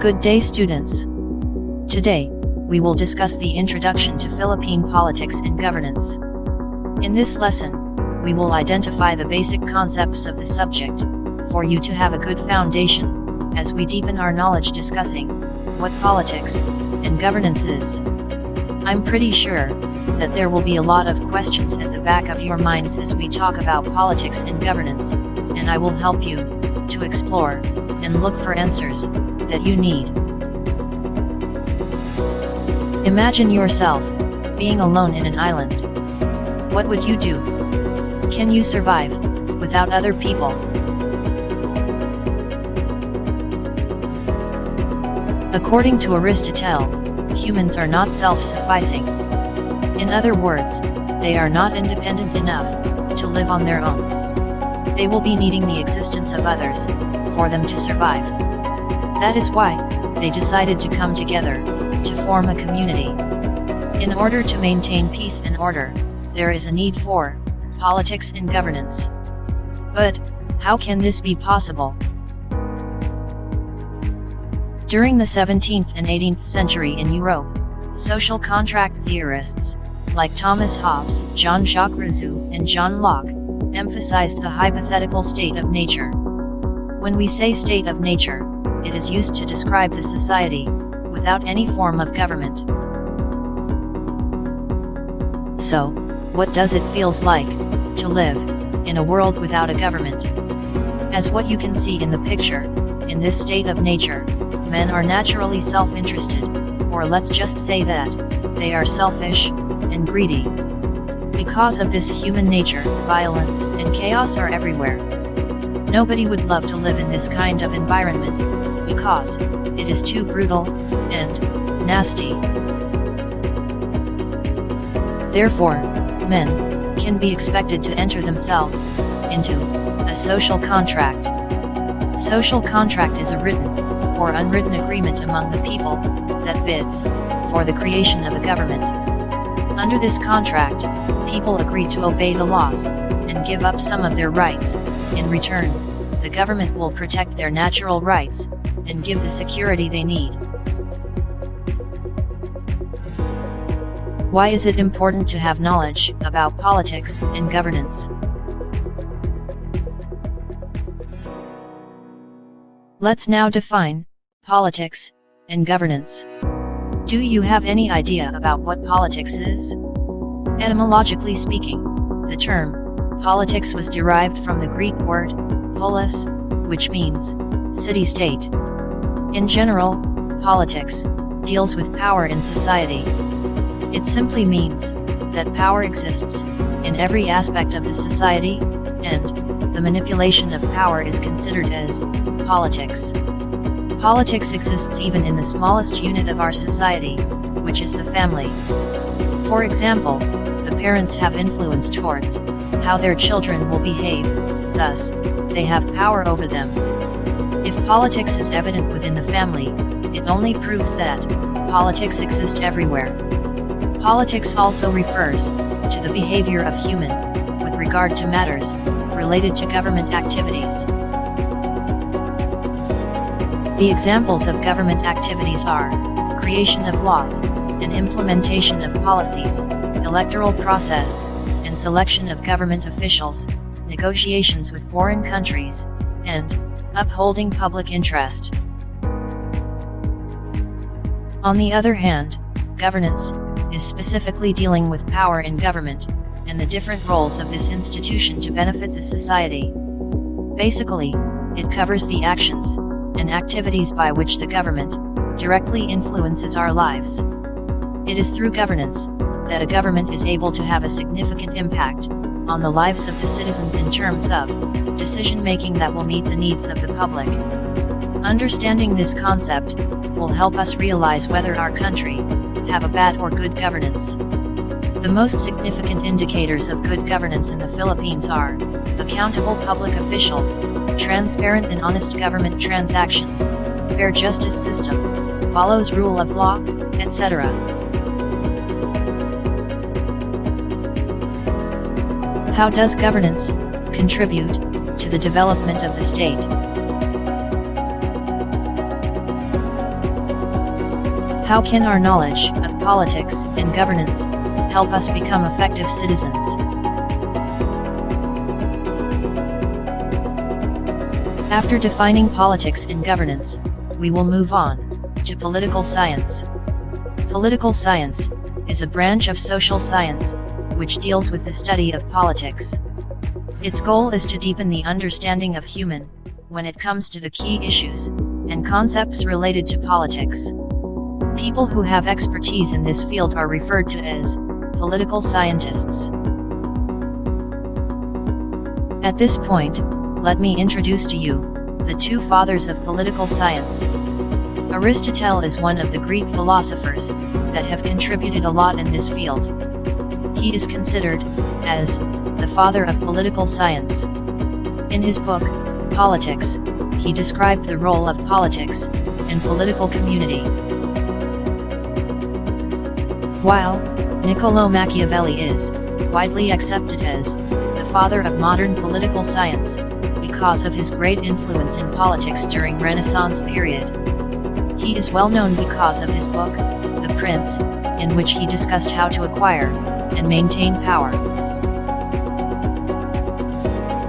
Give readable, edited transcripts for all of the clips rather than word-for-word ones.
Good day, students. Today, we will discuss the introduction to Philippine politics and governance. In this lesson, we will identify the basic concepts of the subject, for you to have a good foundation, as we deepen our knowledge discussing what politics and governance is. I'm pretty sure that there will be a lot of questions at the back of your minds as we talk about politics and governance, and I will help you to explore and look for answers that you need. Imagine yourself being alone in an island. What would you do? Can you survive without other people? According to Aristotle, humans are not self-sufficing. In other words, they are not independent enough to live on their own. They will be needing the existence of others for them to survive. That is why they decided to come together to form a community. In order to maintain peace and order, there is a need for politics and governance. But how can this be possible? During the 17th and 18th century in Europe, social contract theorists like Thomas Hobbes, Jean-Jacques Rousseau, and John Locke emphasized the hypothetical state of nature. When we say state of nature, it is used to describe the society without any form of government. So, what does it feels like to live in a world without a government? As what you can see in the picture, in this state of nature, men are naturally self-interested, or let's just say that they are selfish and greedy. Because of this human nature, violence and chaos are everywhere. Nobody would love to live in this kind of environment, because it is too brutal and nasty. Therefore, men can be expected to enter themselves into a social contract. Social contract is a written or unwritten agreement among the people that bids for the creation of a government. Under this contract, people agree to obey the laws and give up some of their rights. In return, the government will protect their natural rights and give the security they need. Why is it important to have knowledge about politics and governance? Let's now define politics and governance. Do you have any idea about what politics is? Etymologically speaking, the term politics was derived from the Greek word polis, which means city-state. In general, politics deals with power in society. It simply means that power exists in every aspect of the society, and the manipulation of power is considered as politics. Politics exists even in the smallest unit of our society, which is the family. For example, the parents have influence towards how their children will behave, thus, they have power over them. If politics is evident within the family, it only proves that politics exist everywhere. Politics also refers to the behavior of human with regard to matters related to government activities. The examples of government activities are creation of laws and implementation of policies, electoral process, and selection of government officials, negotiations with foreign countries, and upholding public interest. On the other hand, governance is specifically dealing with power in government, and the different roles of this institution to benefit the society. Basically, it covers the actions and activities by which the government directly influences our lives. It is through governance that a government is able to have a significant impact on the lives of the citizens in terms of decision-making that will meet the needs of the public. Understanding this concept will help us realize whether our country have a bad or good governance. The most significant indicators of good governance in the Philippines are accountable public officials, transparent and honest government transactions, fair justice system, follows rule of law, etc. How does governance contribute to the development of the state? How can our knowledge of politics and governance help us become effective citizens? After defining politics and governance, we will move on to political science. Political science is a branch of social science which deals with the study of politics. Its goal is to deepen the understanding of human when it comes to the key issues and concepts related to politics. People who have expertise in this field are referred to as political scientists. At this point, let me introduce to you the two fathers of political science. Aristotle is one of the Greek philosophers that have contributed a lot in this field. He is considered as the father of political science. In his book, Politics, he described the role of politics and political community. While Niccolò Machiavelli is widely accepted as the father of modern political science because of his great influence in politics during Renaissance period, he is well known because of his book, The Prince, in which he discussed how to acquire and maintain power.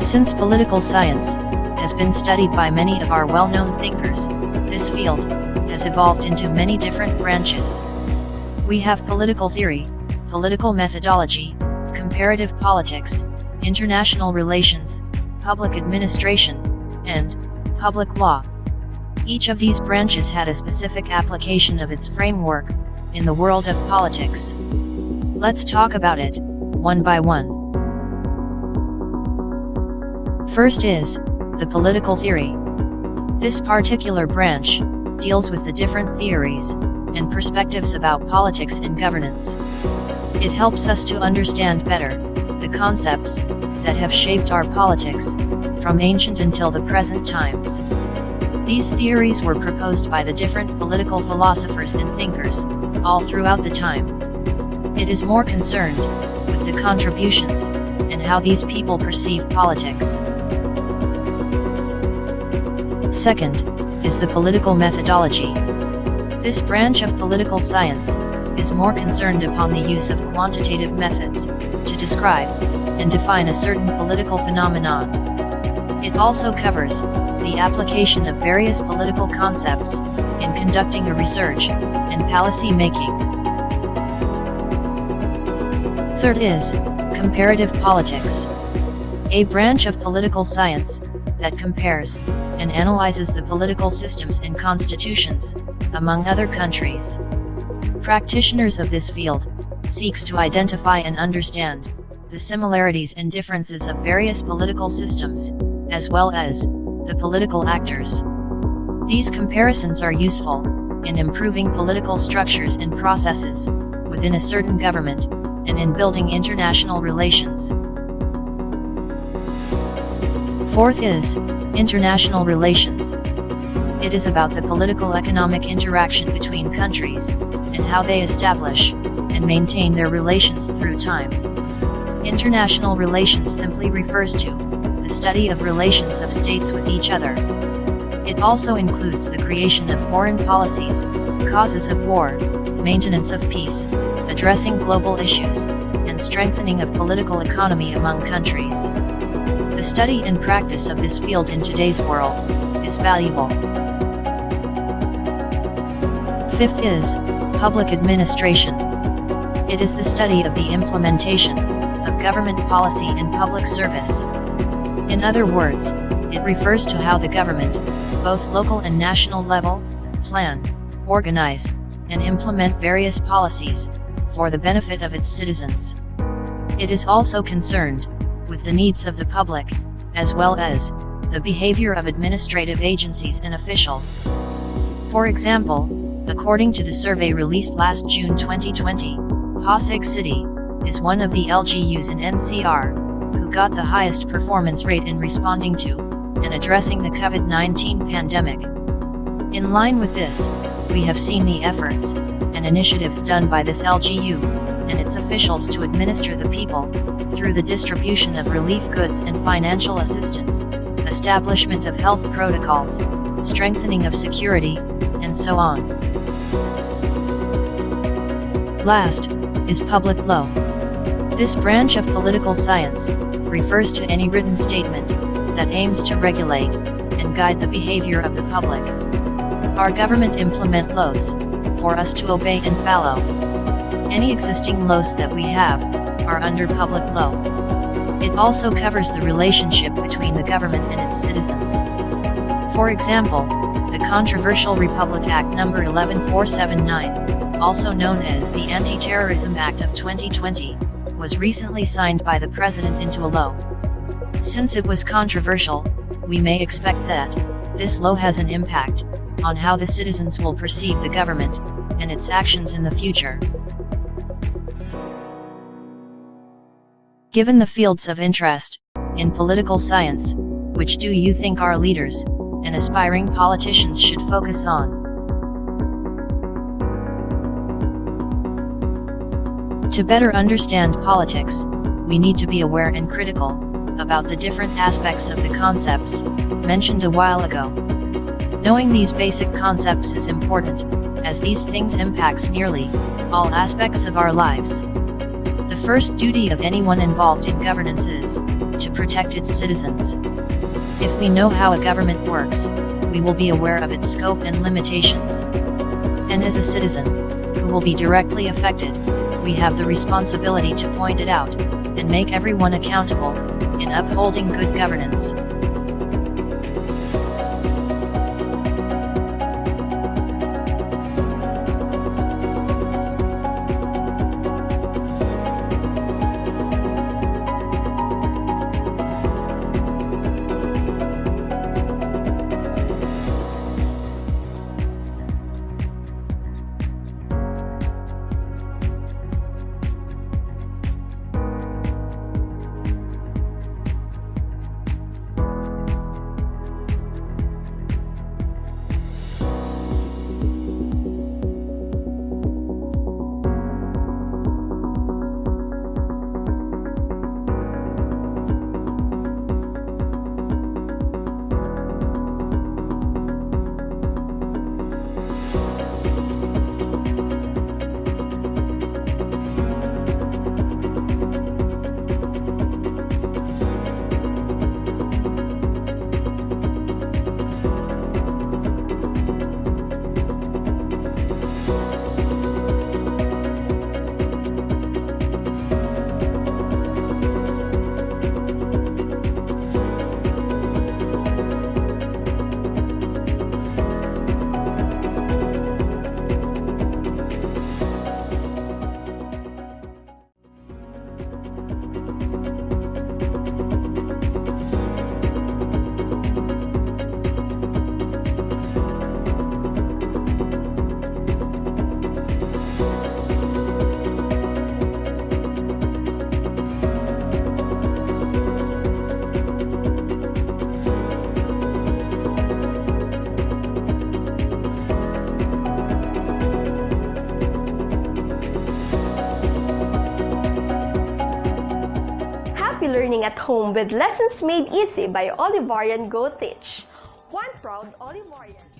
Since political science has been studied by many of our well-known thinkers, this field has evolved into many different branches. We have political theory, political methodology, comparative politics, international relations, public administration, and public law. Each of these branches had a specific application of its framework in the world of politics. Let's talk about it, one by one. First is the political theory. This particular branch deals with the different theories and perspectives about politics and governance. It helps us to understand better the concepts that have shaped our politics from ancient until the present times. These theories were proposed by the different political philosophers and thinkers all throughout the time. It is more concerned with the contributions and how these people perceive politics. Second is the political methodology. This branch of political science is more concerned upon the use of quantitative methods to describe and define a certain political phenomenon. It also covers the application of various political concepts in conducting a research and policy making. Third is comparative politics, a branch of political science that compares and analyzes the political systems and constitutions among other countries. Practitioners of this field seeks to identify and understand the similarities and differences of various political systems, as well as the political actors. These comparisons are useful in improving political structures and processes within a certain government and in building international relations. Fourth is international relations. It is about the political-economic interaction between countries and how they establish and maintain their relations through time. International relations simply refers to the study of relations of states with each other. It also includes the creation of foreign policies, causes of war, maintenance of peace, addressing global issues, and strengthening of political economy among countries. The study and practice of this field in today's world is valuable. Fifth is public administration. It is the study of the implementation of government policy and public service. In other words, it refers to how the government, both local and national level, plan, organize, and implement various policies for the benefit of its citizens. It is also concerned with the needs of the public, as well as the behavior of administrative agencies and officials. For example, according to the survey released last June 2020, Pasig City is one of the LGUs in NCR who got the highest performance rate in responding to and addressing the COVID-19 pandemic. In line with this, we have seen the efforts and initiatives done by this LGU and its officials to administer the people through the distribution of relief goods and financial assistance, establishment of health protocols, strengthening of security, and so on. Last is public law. This branch of political science refers to any written statement that aims to regulate and guide the behavior of the public. Our government implement laws for us to obey and follow. Any existing laws that we have are under public law. It also covers the relationship between the government and its citizens. For example, the controversial Republic Act No. 11479, also known as the Anti-Terrorism Act of 2020, was recently signed by the President into a law. Since it was controversial, we may expect that this law has an impact on how the citizens will perceive the government and its actions in the future. Given the fields of interest in political science, which do you think our leaders and aspiring politicians should focus on? To better understand politics, we need to be aware and critical about the different aspects of the concepts mentioned a while ago. Knowing these basic concepts is important, as these things impacts nearly all aspects of our lives. The first duty of anyone involved in governance is to protect its citizens. If we know how a government works, we will be aware of its scope and limitations. And as a citizen, who will be directly affected, we have the responsibility to point it out, and make everyone accountable, in upholding good governance. Learning at home with lessons made easy by Olivarian GoTeach. One proud Olivarian.